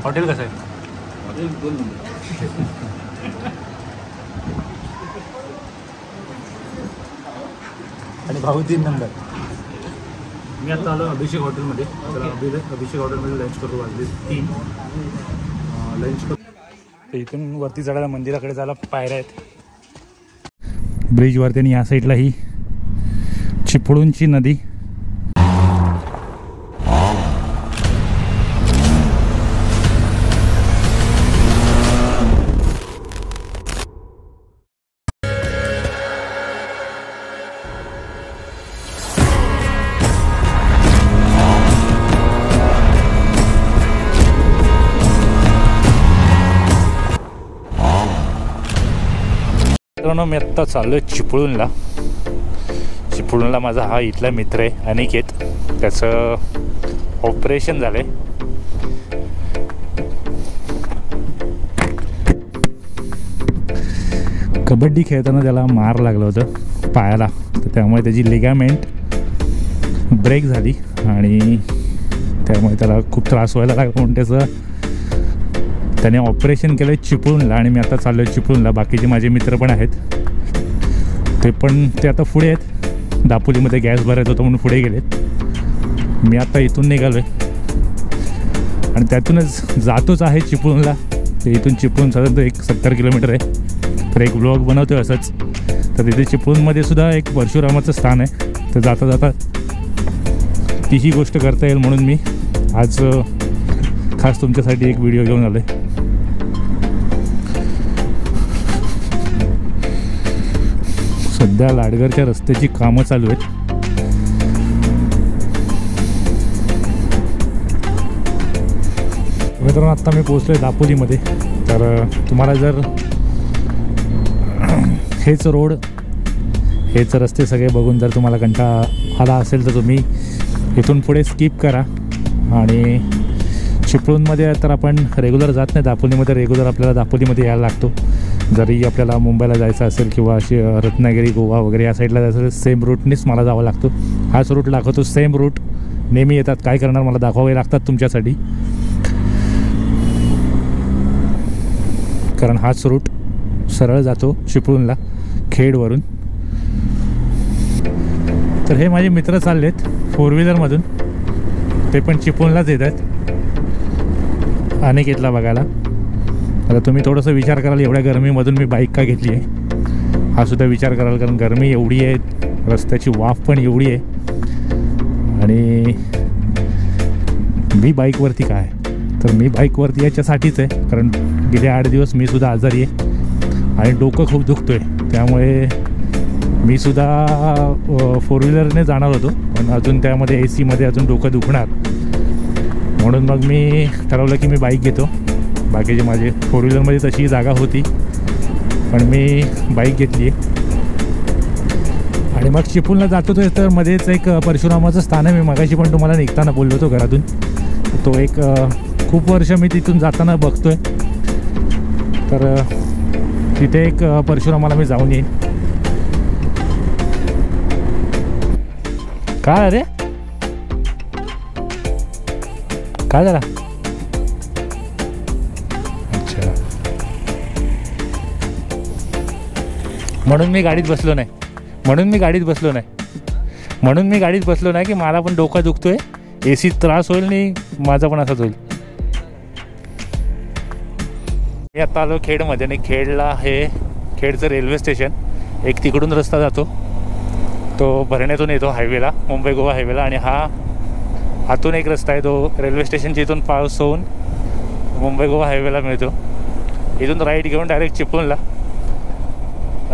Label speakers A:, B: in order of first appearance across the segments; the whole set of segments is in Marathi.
A: हॉटेल कसं आहे?
B: Hotel 2 number.
A: आणि भाऊ 3 नंबर. मी आता आलो अभिषेक हॉटेलमध्ये. तर अभिषेक हॉटेलमध्ये लंच करू. वाजले 3 लंच करू. तर इथून वरती चढायला मंदिराकडे जायला पायऱ्या आहेत ब्रिजवरती. आणि या साईडला ही चिपळूणची नदी. मित्रांनो, मी आत्ता चाललो आहे चिपळूणला. चिपळूणला माझा हा इथला मित्र आहे अनिकेत. त्याचं ऑपरेशन झालं आहे. कबड्डी खेळताना त्याला मार लागलं होतं पायाला. तर त्यामुळे त्याची लिगामेंट ब्रेक झाली आणि त्यामुळे त्याला खूप त्रास व्हायला लागला. म्हणून त्याने ऑपरेशन केलं चिपळूणला. आणि मी आता चाललो आहे चिपळूणला. बाकीचे माझे मित्र पण आहेत. ते आता पुढे आहेत. दापोलीमध्ये गॅस भरायचा होता म्हणून पुढे गेलेत. मी आता इथून निघालो आहे आणि त्यातूनच जातोच आहे चिपळूणला. ते इथून चिपळूण साधारणतः 70 किलोमीटर आहे. तर एक ब्लॉग बनवतो आहे असंच. तर तिथे चिपळूणमध्ये सुद्धा एक परशुरामाचं स्थान आहे. तर जाता जाता तीही गोष्ट करता येईल म्हणून मी आज खास तुमच्यासाठी एक व्हिडिओ घेऊन आलो आहे. सध्या लाडगरच्या रस्त्याची कामं चालू आहेत. मित्रांनो, आत्ता मी पोहोचलो आहे दापोलीमध्ये. तर तुम्हाला जर हेच रस्ते सगळे बघून जर तुम्हाला कंटाळा आला असेल तर तुम्ही इथून पुढे स्किप करा. आणि चिपळूणमध्ये तर आपण रेग्युलर जात नाही. दापोलीमध्ये रेग्युलर आपल्याला दापोलीमध्ये यायला लागतो. जरी आपल्याला मुंबईला जायचं असेल किंवा अशी रत्नागिरी गोवा वगैरे या साईडला जायचं असेल सेम रूटनेच मला जावं लागतो. हाच रूट दाखवतो. सेम रूट नेहमी येतात. काय करणार, मला दाखवावे लागतात तुमच्यासाठी. कारण हाच रूट सरळ जातो चिपळूणला खेडवरून. तर हे माझे मित्र चाललेत 4 व्हीलरमधून. ते पण चिपळूणलाच येत आहेत अनिकेतला बघायला. आता तुम्ही थोडंसं विचार कराल एवढ्या गरमीमधून मी बाईक का घेतली आहे. हा सुद्धा विचार कराल कारण गरमी एवढी आहे. रस्त्याची वाफ पण एवढी आहे. आणि मी बाईकवरती काय, तर मी बाईकवरती याच्यासाठीच आहे कारण गेले 8 दिवस मी सुद्धा आजारी आहे आणि डोकं खूप दुखतो आहे. त्यामुळे मी सुद्धा 4 व्हीलरने जाणार होतो पण अजून त्यामध्ये AC अजून डोकं दुखणार. म्हणून मग मी ठरवलं की मी बाईक घेतो. बाकीचे माझे 4 व्हीलरमध्ये तशी जागा होती पण मी बाईक घेतली आहे. आणि मग चिपळूणला जातो तर मध्येच एक परशुरामाचं स्थान आहे. मी मगाशी पण तुम्हाला निघताना बोललो होतो घरातून. तो एक खूप वर्ष मी तिथून जाताना बघतो आहे. तर तिथे एक परशुरामाला मी जाऊन येईन. काय अरे काय झाला? अच्छा, म्हणून मी गाडीत बसलो नाही की मला पण डोका दुखतोय. AC त्रास होईल आणि माझा पण असाच होईल. मी आता आलो खेडमध्ये आणि खेडला हे खेडचं रेल्वे स्टेशन. एक तिकडून रस्ता जातो तो भरण्यातून येतो हायवेला, मुंबई गोवा हायवेला. आणि हा हातून एक रस्ता आहे तो रेल्वे स्टेशनच्या इथून पास होऊन मुंबई गोवा हायवेला मिळतो. इथून राईट घेऊन डायरेक्ट चिपळूणला.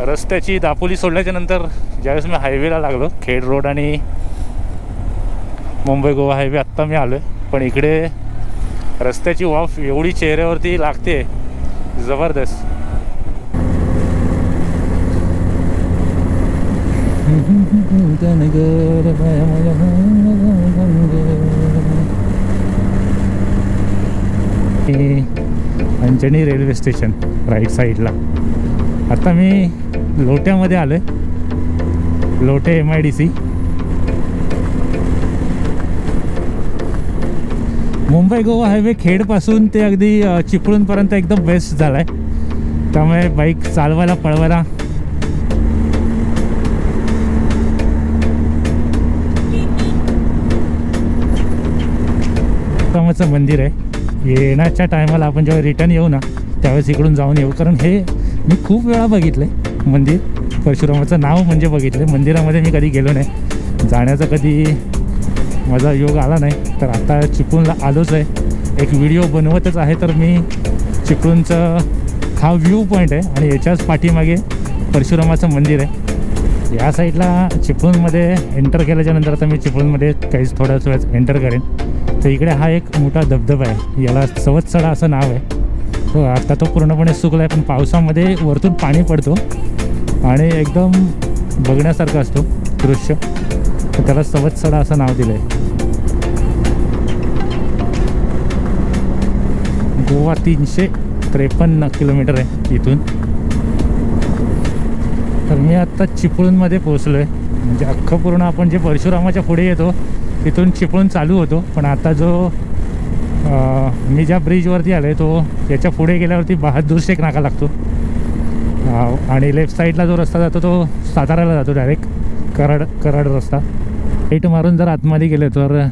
A: रस्त्याची दापोली सोडल्याच्या नंतर ज्यावेळेस मी हायवेला लागलो खेड रोड आणि मुंबई गोवा हायवे आत्ता मी आलो आहे. पण इकडे रस्त्याची वाफ एवढी चेहऱ्यावरती लागते जबरदस्त. अंजनी रेल्वे स्टेशन राईट साईडला. आता मी लोट्यामध्ये आलो आहे. लोटे MIDC. मुंबई गोवा हायवे खेडपासून ते अगदी चिपळूणपर्यंत एकदम बेस्ट झाला आहे. त्यामुळे बाईक चालवायला पळवायला रामाचं मंदिर आहे. येण्याच्या टायमाला आपण जेव्हा रिटर्न येऊ ना त्यावेळेस इकडून जाऊन येऊ, कारण हे मी खूप वेळा बघितलं आहे मंदिर. परशुरामाचं नाव म्हणजे बघितलं आहे, मंदिरामध्ये मी कधी गेलो नाही. जाण्याचा कधी माझा योग आला नाही. तर आता चिपळूणला आलोच आहे, एक व्हिडिओ बनवतच आहे. तर मी चिपळूणचं हा व्ह्यू पॉईंट आहे आणि याच्याच पाठीमागे परशुरामाचं मंदिर आहे. या साईडला चिपळूणमध्ये एंटर केल्याच्यानंतर आता मी चिपळूणमध्ये काहीच थोड्याच वेळात एंटर करेन. तर इकडे हा एक मोठा धबधबा आहे, याला सवत्सडा असं नाव आहे. तो आता तो पूर्णपणे सुकला आहे, पण पावसामध्ये वरतून पाणी पडतो आणि एकदम बघण्यासारखं असतो दृश्य. तर त्याला सवत्सडा असं नाव दिलं आहे. गोवा 353 किलोमीटर आहे इथून. तर मी आत्ता चिपळूणमध्ये पोचलो आहे. म्हणजे अख्खं पूर्ण आपण जे परशुरामाच्या पुढे येतो तिथून चिपळूण चालू होतो, पण आता जो मी ज्या ब्रिजवरती आलो आहे तो याच्या पुढे गेल्यावरती बहादूर शेख नाका लागतो. आणि लेफ्ट साईडला जो रस्ता जातो तो साताऱ्याला जातो डायरेक्ट, कराड रस्ता. राईट मारून जर आतमध्ये गेले तर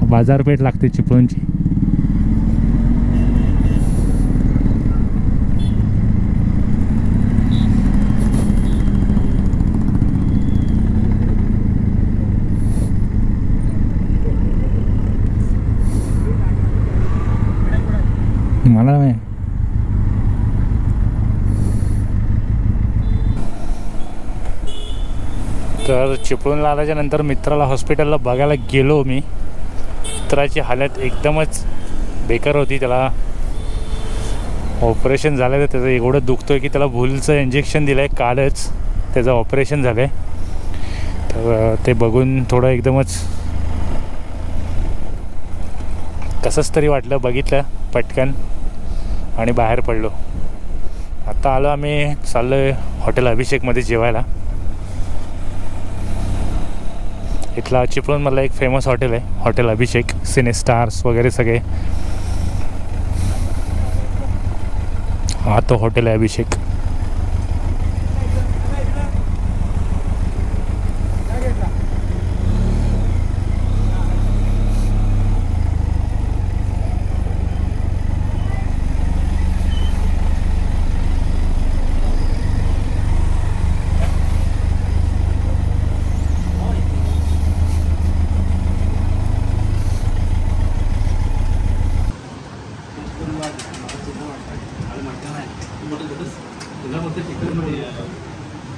A: बाजारपेठ लागते चिपळूणची. मला नाही तर चिपळूणला आल्याच्या नंतर मित्राला हॉस्पिटलला बघायला गेलो मी. मित्राची हालत एकदमच बेकार होती. त्याला ऑपरेशन झालं तर त्याचं एवढं दुखतोय की त्याला भूलचं इंजेक्शन दिलं आहे, कालच त्याचं ऑपरेशन झालं आहे. तर ते बघून थोडं एकदमच कसंच तरी वाटलं, बघितलं पटकन आणि बाहेर पडलो. आता आलो आम्ही, चाललो आहे हॉटेल अभिषेकमध्ये जेवायला. इथला चिपळूणमधला एक फेमस हॉटेल आहे हॉटेल अभिषेक, सिने स्टार्स वगैरे सगळे. हा तो हॉटेल आहे अभिषेक.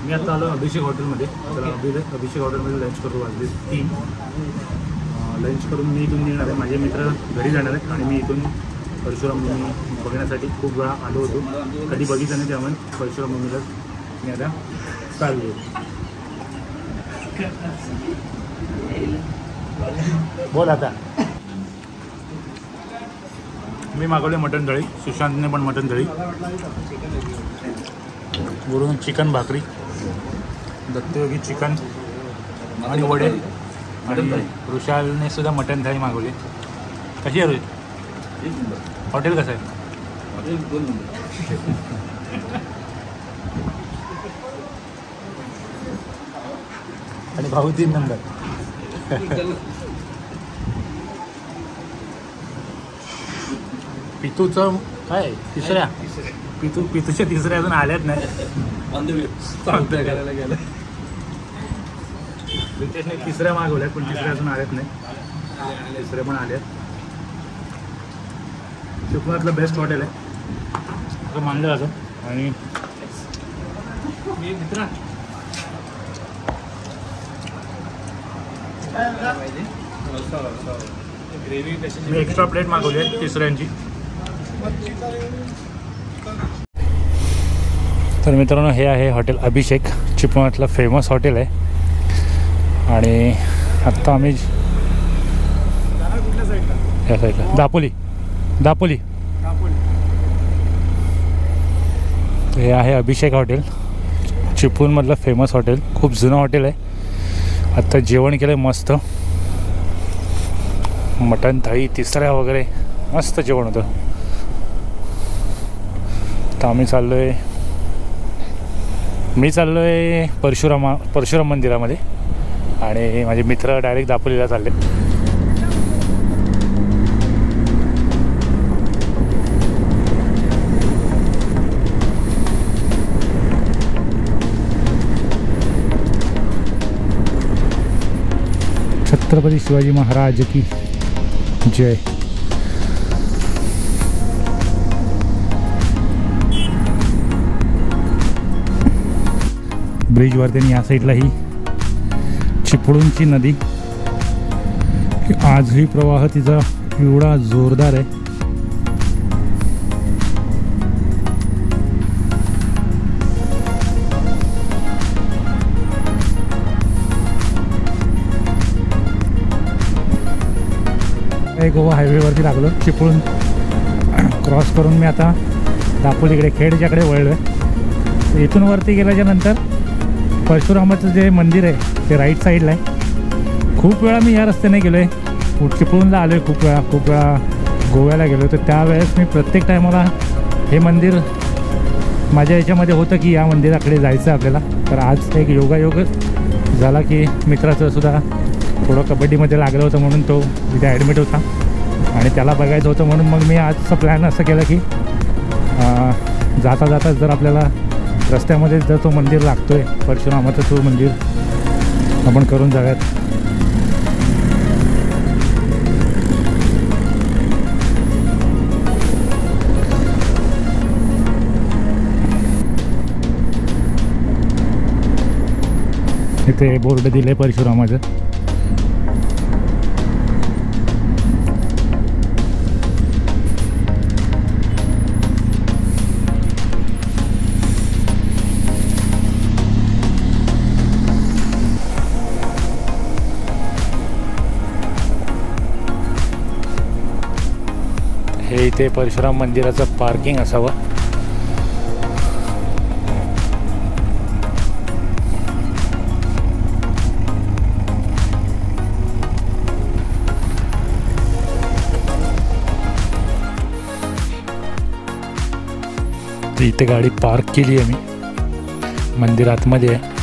A: मी आता आलो अभिषेक हॉटेलमध्ये. तर अभिषेक हॉटेलमध्ये लंच करू, वाजले 3. लंच करून मी इथून निघणार आहे. माझे मित्र घरी जाणार आहेत आणि मी इथून परशुराम भूमी बघण्यासाठी खूप वेळा आलो होतो, कधी बघितलं नाही. त्यामुळे परशुराम भूमीला मी आता चाललो. बोल आता. मी मागवले मटण थाळी, सुशांतने पण मटण थाळी, वरून चिकन भाकरी, दत्तयोगी चिकन आणि वडे, आणि ऋषालने सुद्धा मटण थाळी मागवली. कशी आहे हॉटेल? कसं आहे
B: हॉटेल? 2 नंबर.
A: आणि भाऊ 3 नंबर. पितूचं काय तिसऱ्या? पितूच्या तिसऱ्या अजून आल्यात नाही. रितेशने तिसऱ्या मागवल्यात पण तिसऱ्या अजून आल्यात नाही. तिसऱ्या पण आल्यात. चिपळूणातलं बेस्ट हॉटेल आहे असं मानलं जातं. आणि मित्रा मी एक्स्ट्रा प्लेट मागवली आहे तिसऱ्यांची. तर मित्रांनो, हे आहे हॉटेल अभिषेक, चिपळूणातलं फेमस हॉटेल आहे. आणि आत्ता आम्ही या साईडला दापोली हे आहे अभिषेक हॉटेल, चिपळूणमधलं फेमस हॉटेल. खूप जुनं हॉटेल आहे. आत्ता जेवण केलं आहे मस्त. मटण थाळी तिसऱ्या वगैरे मस्त जेवण होतं. तर आम्ही मी चाललो आहे परशुराम मंदिरामध्ये आणि माझे मित्र डायरेक्ट दापोलीला चालले. छत्रपती शिवाजी महाराज की जय. ब्रिजवरती आणि या साईडला ही चिपळूणची नदी. आजही प्रवाह तिचा एवढा जोरदार आहे. गोवा हायवेवरती लागलो. चिपळूण क्रॉस करून मी आता दापोलीकडे खेडच्याकडे वळलो आहे. इथून वरती गेल्याच्या नंतर परशुरामाचं जे मंदिर आहे ते राईट साईडला आहे. खूप वेळा मी या रस्त्याने गेलो आहे. चिपळूणला आलो आहे खूप वेळा गोव्याला गेलो. तर त्यावेळेस मी प्रत्येक टायमाला हे मंदिर माझ्या याच्यामध्ये होतं की या मंदिराकडे जायचं आपल्याला. तर आज एक योगायोग झाला की मित्राचं सुद्धा थोडं कबड्डीमध्ये लागलं होतं म्हणून तो तिथे ॲडमिट होता आणि त्याला बघायचं होतं म्हणून मग मी आजचं प्लॅन असं केलं की जाता जर आपल्याला रस्त्यामध्ये जर तो मंदिर लागतो आहे परशुरामाचं तो मंदिर आपण करून जाऊयात. इथे बोर्ड दिले परशुरामाचं. हे इथे परशुराम मंदिराचं पार्किंग असावं. इथे गाडी पार्क केली आहे मी मंदिर आतमध्ये आहे.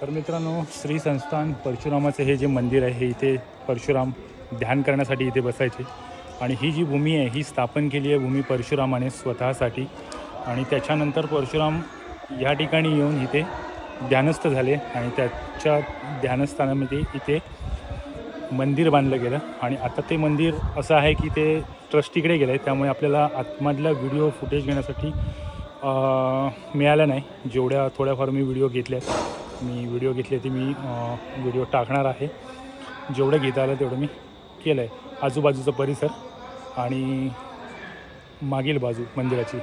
A: तर मित्रांनो, श्री संस्थान परशुरामाचे हे जे मंदिर आहे हे इथे परशुराम ध्यान करण्यासाठी इथे बसायचे. आणि ही जी भूमी आहे ही स्थापन केली आहे भूमी परशुरामाने स्वतःसाठी. आणि त्याच्यानंतर परशुराम या ठिकाणी येऊन इथे ध्यानस्थ झाले आणि त्याच्या ध्यानस्थानामध्ये इथे मंदिर बांधलं गेलं. आणि आता ते मंदिर असं आहे की ते ट्रस्टीकडे गेलं आहे, त्यामुळे आपल्याला आतमधला व्हिडिओ फुटेज घेण्यासाठी मिळालं नाही. जेवढ्या थोड्याफार मी व्हिडिओ घेतले ती मी व्हिडिओ टाकणार आहे. जेवढं घेता आलं तेवढं मी केलं आहे. आजूबाजूचा परिसर आणि मागील बाजू मंदिराची.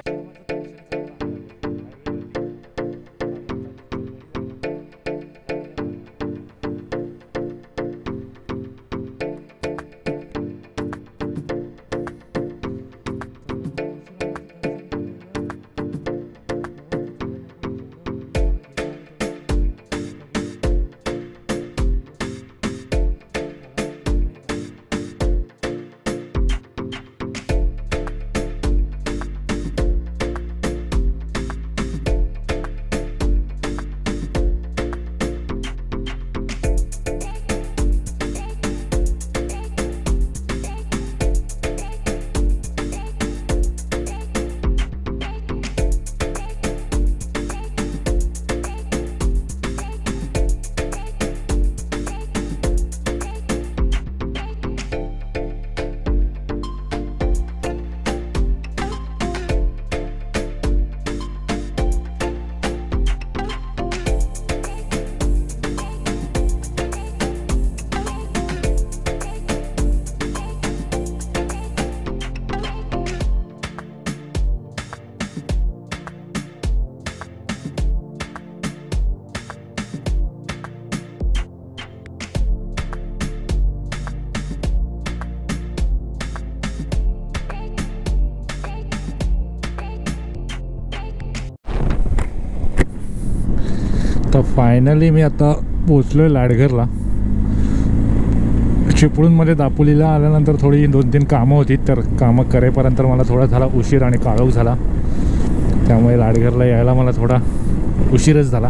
A: फायनली मी आता पोचलो आहे लाडघरला. चिपळूणमध्ये दापोलीला आल्यानंतर थोडी 2-3 कामं होती, तर कामं करेपर्यंत मला थोडा झाला उशीर आणि काळोख झाला. त्यामुळे लाडघरला यायला मला थोडा उशीरच झाला.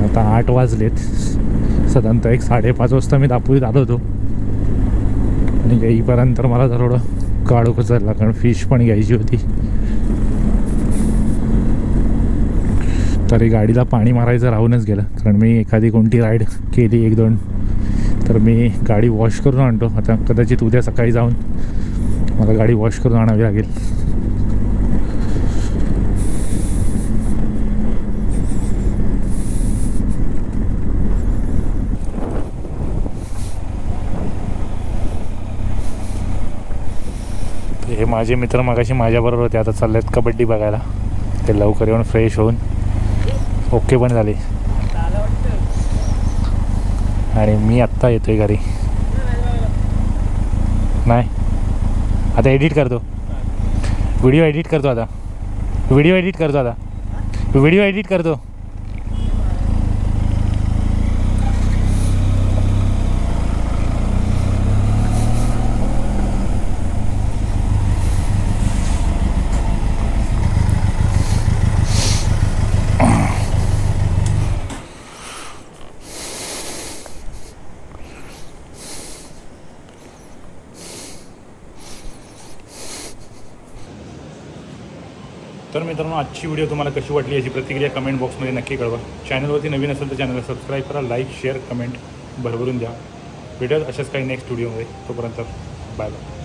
A: आता 8 वाजलेत. साधारणतः 5:30 वाजता मी दापोलीत आलो होतो आणि येईपर्यंत मला थोडं काळोखच झाला, कारण फिश पण घ्यायची होती. तरी गाडीला पाणी मारायचं राहूनच गेलं, कारण मी एखादी कोणती राईड केली 1-2 तर मी गाडी वॉश करून आणतो. आता कदाचित उद्या सकाळी जाऊन मला गाडी वॉश करून आणावी लागेल. हे माझे मित्र मगाशी माझ्याबरोबर होते, आता चाललेत कबड्डी बघायला. ते लवकर येऊन फ्रेश होऊन ओके पण झाले आणि मी आत्ता येतो आहे घरी. नाही आता एडिट करतो, व्हिडिओ एडिट करतो आता. तर मित्रांनो, आजची व्हिडिओ तुम्हाला कशी वाटली याची प्रतिक्रिया कमेंट बॉक्समध्ये नक्की कळवा. चॅनलवरती नवीन असेल तर चॅनलला सबस्क्राईब करा, लाईक शेअर कमेंट भरभरून द्या. भेटूयात अशाच काही नेक्स्ट व्हिडिओमध्ये. तोपर्यंत बाय बाय.